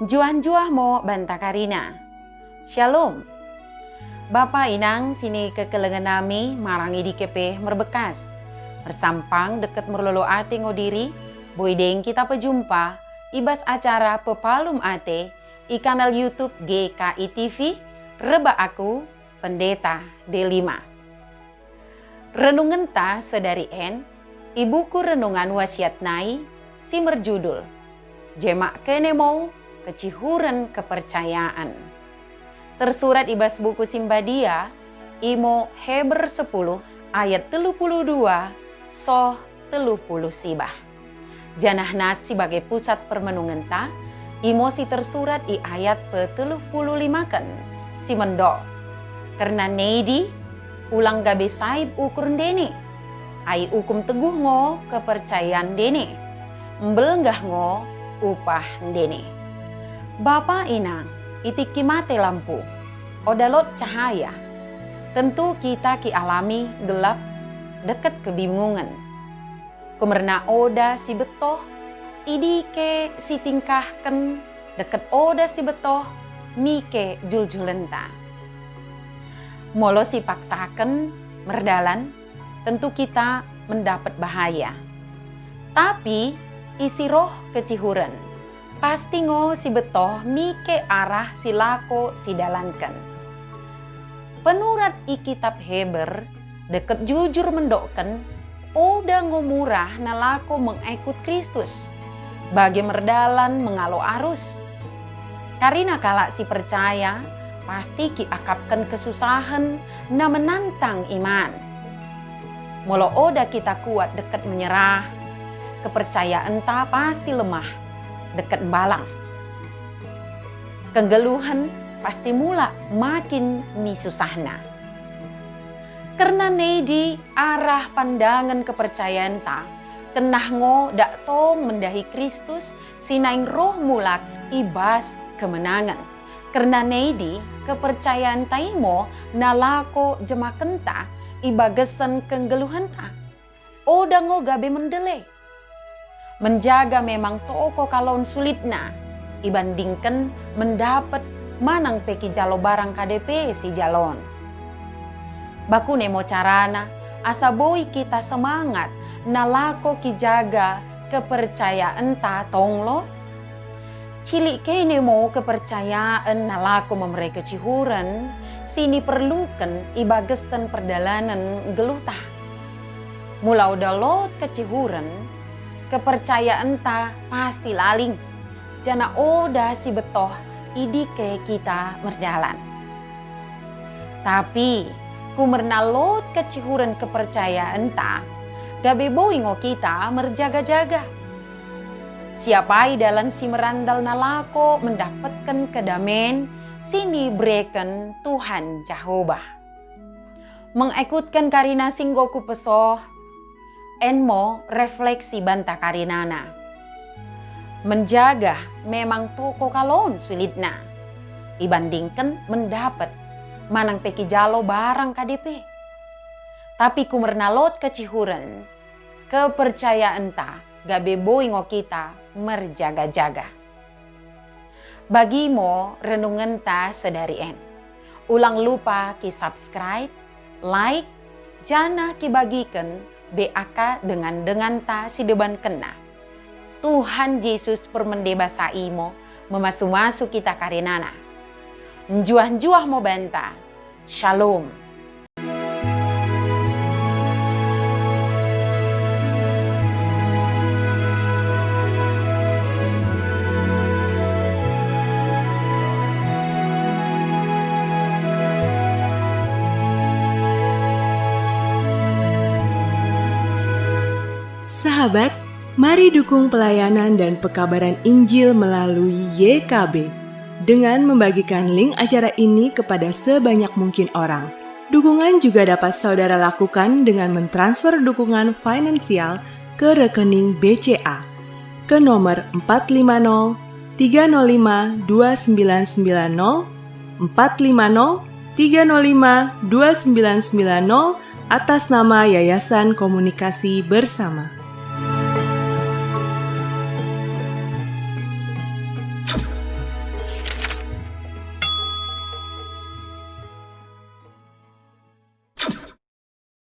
Juan mo banta Karina. Shalom. Bapa inang sini kekelengan nami marangi di kepe merbekas. Bersampang deket merlolo ate ngodiri, boydeng kita pejumpa, ibas acara pepalum ate, i kanal YouTube GKI TV, reba aku, Pendeta D5. Renungan ta sedari en, ibuku renungan wasiat nai, si merjudul, Jemak kenemo, kecihuran kepercayaan. Tersurat ibas buku Simbadia, imo Heber 10 ayat 32 soh 30 sibah. Janah nat sebagai pusat permenungan ta, imo si tersurat i ayat pe-35 kan, si mendo. Karena neidi, ulang gabe saib ukur dene, ai ukum teguh ngo kepercayaan dene, mbelnggah ngo upah dene. Bapa inang, itiki mate lampu, odalot cahaya. Tentu kita ki alami gelap, deket kebingungan. Kumerna oda si betoh, idi ke si tingkahken, deket oda si betoh, mike juljulenta. Molo si paksaken, merdalan, tentu kita mendapat bahaya. Tapi isi roh kecihuran. Pasti ngo si betoh mike arah si lako si dalankan. Penurat i kitab Heber deket jujur mendokken oda ngo murah na lako mengikut Kristus bagi merdalan mengalo arus. Karina kala si percaya pasti ki akapkan kesusahan na menantang iman. Molo oda kita kuat deket menyerah, kepercayaan ta pasti lemah dekat balang. Kegeluhan pasti mula makin misusahna. Karena neidi arah pandangan kepercayaan ta, kenah ngo dak tong mendahi Kristus sinaing roh mulak ibas kemenangan. Karena neidi kepercayaan taimo nalako jemaken ta ibagesan kegeluhan ta. Oda ngo gabe mendele. Menjaga memang toko kalon sulitna, ibandingkan mendapat manang peki jalo barang KDP si jalon. Baku nemo carana, asa boy kita semangat, nalako ki jaga kepercayaan ta tonglo. Cilik ke nemo kepercayaan nalako memerai kecihuran, sini perlukan ibagesan perdalanan geluh ta. Mula udah lot kecihuran, kepercayaan ta pasti laling. Jana oda si betoh idike kita merjalan. Tapi kumerna lot kecihuran kepercayaan ta, gabe boingo kita merjaga-jaga. Siapai dalam si merandal nalako mendapatkan kedamaian, sini berikan Tuhan Jehovah. Mengikutkan karina singgoku pesoh, enmo refleksi banta karinana. Menjaga memang toko kalon sulitna. Dibandingkan mendapat manang peki jalo barang KDP. Tapi kumernalot kecihuran, kepercayaan ta gabe boingo kita merjaga-jaga. Bagimo renungan ta sedari en. Ulang lupa ki subscribe, like, jana ki bagikan BAK dengan ta si deban kena. Tuhan Yesus permendebasa imo memasu-masu kita karinana. Njuah-njuah mo banta. Shalom. Sahabat, mari dukung pelayanan dan pekabaran Injil melalui YKB dengan membagikan link acara ini kepada sebanyak mungkin orang. Dukungan juga dapat saudara lakukan dengan mentransfer dukungan finansial ke rekening BCA ke nomor 450 305 2990 450 305 2990 atas nama Yayasan Komunikasi Bersama.